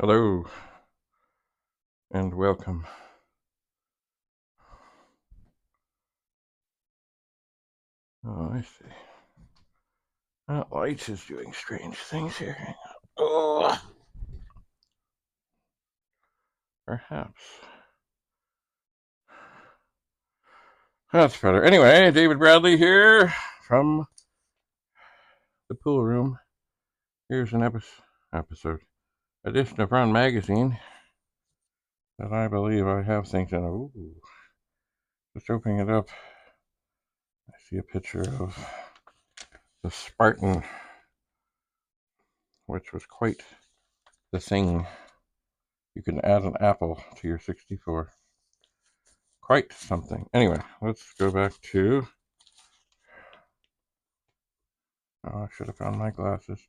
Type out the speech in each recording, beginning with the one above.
Hello and welcome. Oh, I see. That light is doing strange things here. Hang on. Oh, perhaps. That's better. Anyway, David Bradley here from the pool room. Here's an episode edition of Run Magazine that I believe I have things in. Ooh, just opening it up. I see a picture of the Spartan, which was quite the thing. You can add an apple to your 64. Quite something. Anyway, let's go back to. Oh, I should have found my glasses.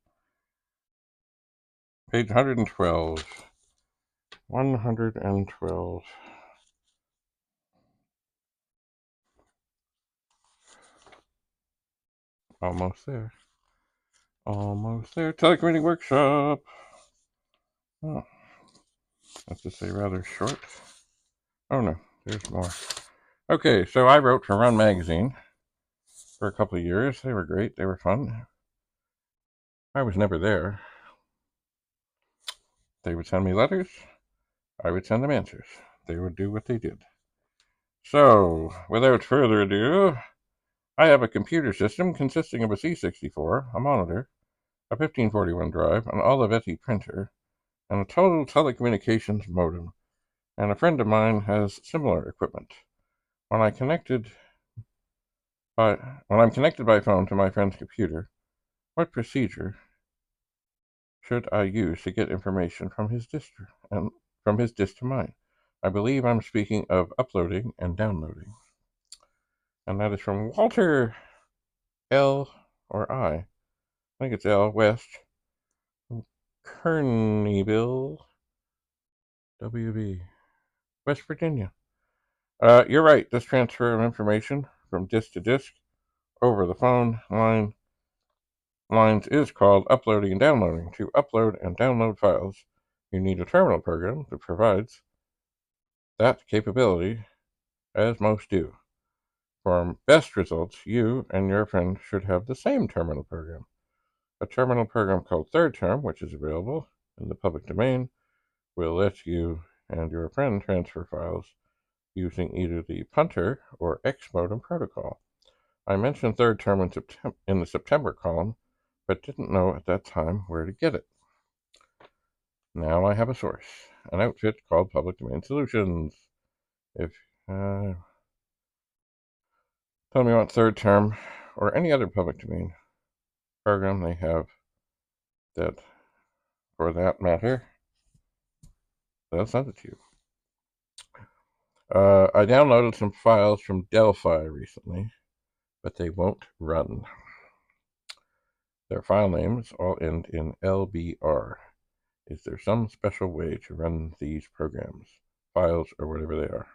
Page 112. 112. Almost there. Almost there. Telecommuting workshop. Oh, that's to say rather short. Oh no, there's more. Okay, so I wrote for Run Magazine for a couple of years. They were great. They were fun. I was never there. They would send me letters. I would send them answers. They would do what they did. So, without further ado, I have a computer system consisting of a C64, a monitor, a 1541 drive, an Olivetti printer, and a total telecommunications modem. And a friend of mine has similar equipment. When I'm connected by phone to my friend's computer, what procedure should I use to get information from his disk to mine? I believe I'm speaking of uploading and downloading. And that is from Walter L. or I think it's L. West from Kearneyville, WB, West Virginia. You're right. This transfer of information from disk to disk over the phone lines is called uploading and downloading. To upload and download files, you need a terminal program that provides that capability, as most do. For best results, you and your friend should have the same terminal program. A terminal program called Third Term, which is available in the public domain, will let you and your friend transfer files using either the punter or X modem protocol. I mentioned Third Term in the September column, but didn't know at that time where to get it. Now I have a source, an outfit called Public Domain Solutions. If tell me you want Third Term or any other public domain program they have that, for that matter, they'll send it to you. I downloaded some files from Delphi recently, but they won't run. Their file names all end in LBR. Is there some special way to run these programs, files, or whatever they are?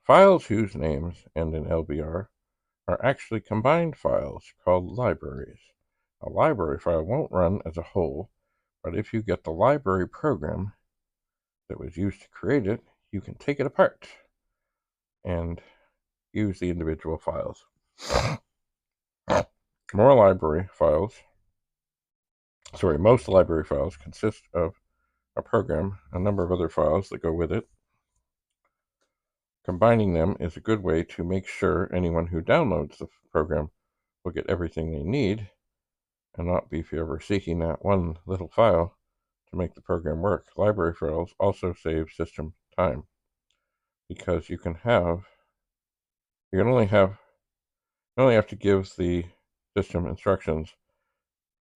Files whose names end in LBR are actually combined files called libraries. A library file won't run as a whole, but if you get the library program that was used to create it, you can take it apart and use the individual files. Most library files consist of a program, a number of other files that go with it. Combining them is a good way to make sure anyone who downloads the program will get everything they need and not be forever seeking that one little file to make the program work. Library files also save system time because you only have to give the system instructions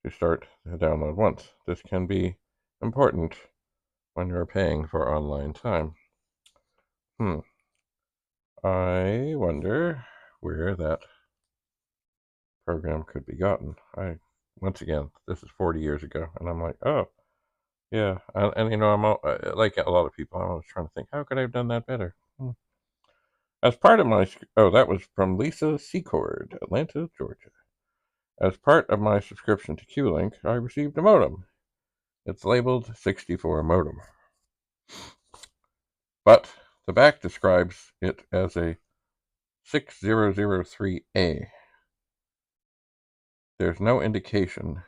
to start the download once. This can be important when you're paying for online time. I wonder where that program could be gotten. Once again, this is 40 years ago, and I'm like, oh, yeah. And I'm like a lot of people, I'm always trying to think, how could I have done that better? As part of my, that was from Lisa Secord, Atlanta, Georgia. As part of my subscription to Q-Link, I received a modem. It's labeled 64 modem, but the back describes it as a 6003A. There's no indication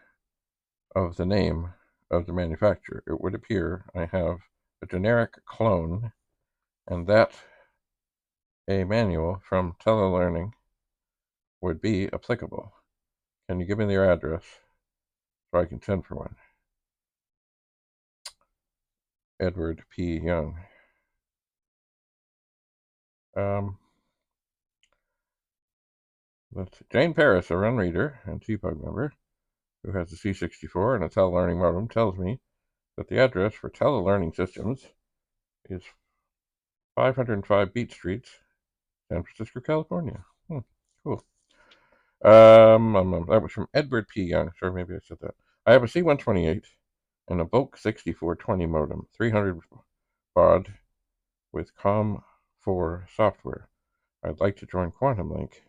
of the name of the manufacturer. It would appear I have a generic clone and that a manual from Telelearning would be applicable. Can you give me their address so I can send for one? Edward P. Young. That's Jane Paris, a run reader and TPUG member, who has a C64 and a Telelearning modem, tells me that the address for Telelearning Systems is 505 Beach Street, San Francisco, California. Cool. That was from Edward P. Young. Sorry, maybe I said that. I have a C128 and a bulk 6420 modem, 300 baud with COM4 software. I'd like to join Quantum Link.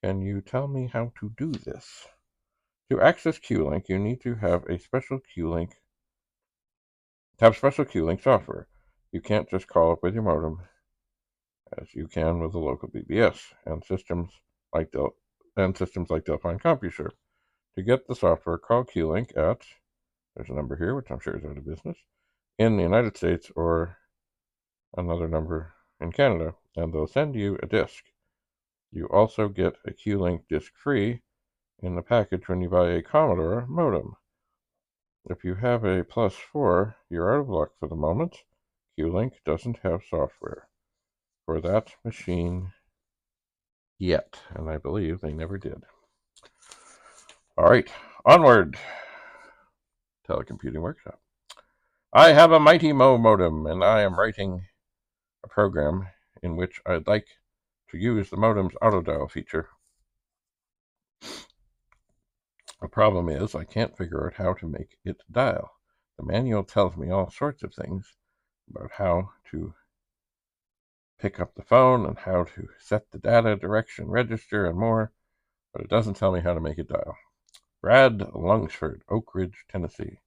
Can you tell me how to do this? To access Q-Link, you need to have special Q-Link software. You can't just call up with your modem, as you can with a local BBS and systems like Delphine CompuServe. To get the software, call Q-Link at, there's a number here, which I'm sure is out of business, in the United States, or another number in Canada, and they'll send you a disk. You also get a Q-Link disk free in the package when you buy a Commodore modem. If you have a +4, you're out of luck for the moment. Q-Link doesn't have software for that machine yet, and I believe they never did. All right, onward. Telecomputing Workshop. I have a Mighty Mo modem, and I am writing a program in which I'd like to use the modem's auto dial feature. The problem is I can't figure out how to make it dial. The manual tells me all sorts of things about how to pick up the phone and how to set the data direction register and more, but it doesn't tell me how to make it dial. Brad Lungsford, Oak Ridge, Tennessee.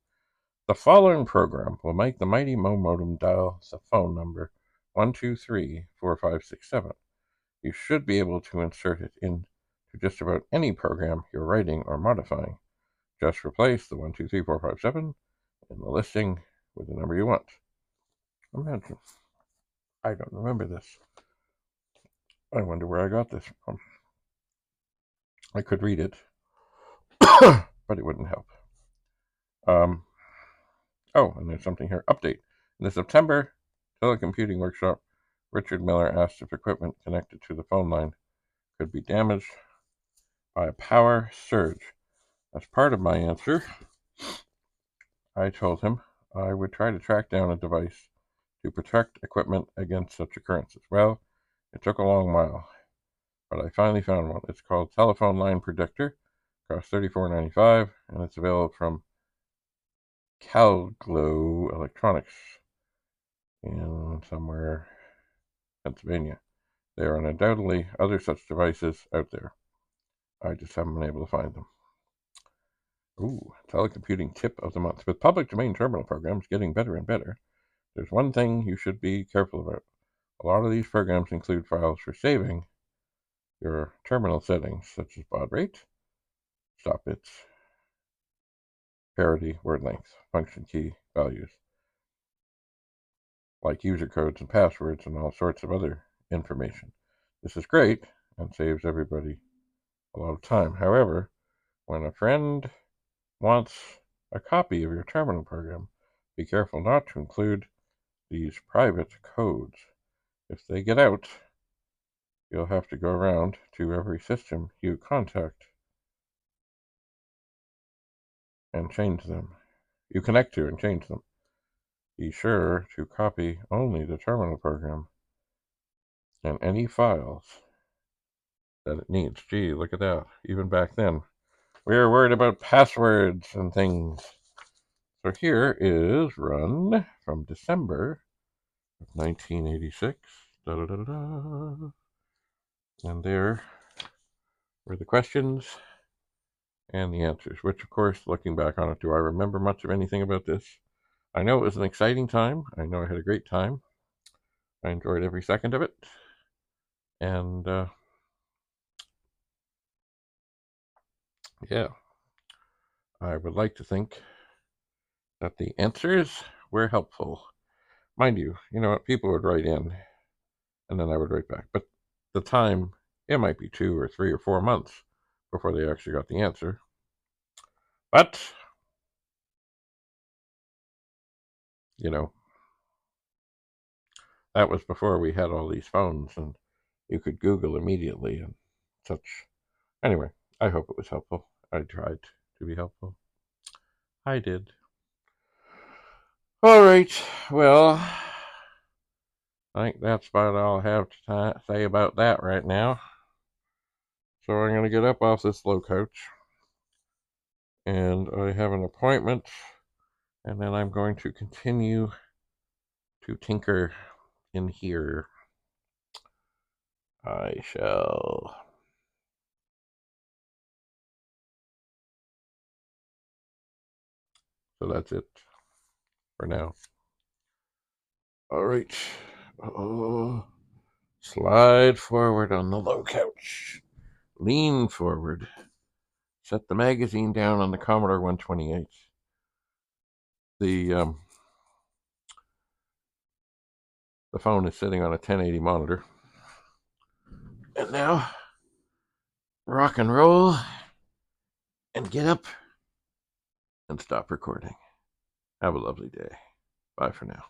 The following program will make the Mighty Mo modem dial the phone number 1234567. You should be able to insert it into just about any program you're writing or modifying. Just replace the 123457 in the listing with the number you want. Imagine. I don't remember this. I wonder where I got this from. I could read it, but it wouldn't help. And there's something here. Update. In the September telecomputing workshop, Richard Miller asked if equipment connected to the phone line could be damaged by a power surge. As part of my answer, I told him I would try to track down a device to protect equipment against such occurrences. Well, it took a long while, but I finally found one. It's called Telephone Line Predictor. It costs $34.95, and it's available from Calglow Electronics in somewhere Pennsylvania. There are undoubtedly other such devices out there. I just haven't been able to find them. Ooh, telecomputing tip of the month. With public domain terminal programs getting better and better, there's one thing you should be careful about. A lot of these programs include files for saving your terminal settings, such as baud rate, stop bits, parity, word length, function key values, like user codes and passwords and all sorts of other information. This is great and saves everybody a lot of time. However, when a friend wants a copy of your terminal program, be careful not to include these private codes. If they get out, you'll have to go around to every system you contact and change them. You connect to and change them. Be sure to copy only the terminal program and any files that it needs. Gee, look at that. Even back then, we were worried about passwords and things. So here is run from December of 1986. And there were the questions and the answers, which, of course, looking back on it, do I remember much of anything about this? I know it was an exciting time. I know I had a great time. I enjoyed every second of it. And, yeah, I would like to think that the answers were helpful. Mind you, you know what? People would write in, and then I would write back. But the time, it might be 2 or 3 or 4 months before they actually got the answer. But, you know, that was before we had all these phones and you could Google immediately and such. Anyway, I hope it was helpful. I tried to be helpful. I did. All right. Well, I think that's about all I have to say about that right now. So I'm going to get up off this low couch, and I have an appointment, and then I'm going to continue to tinker in here. I shall. So that's it for now. All right. Oh, slide forward on the low couch. Lean forward. Set the magazine down on the Commodore 128. The phone is sitting on a 1080 monitor. And now, rock and roll, and get up and stop recording. Have a lovely day. Bye for now.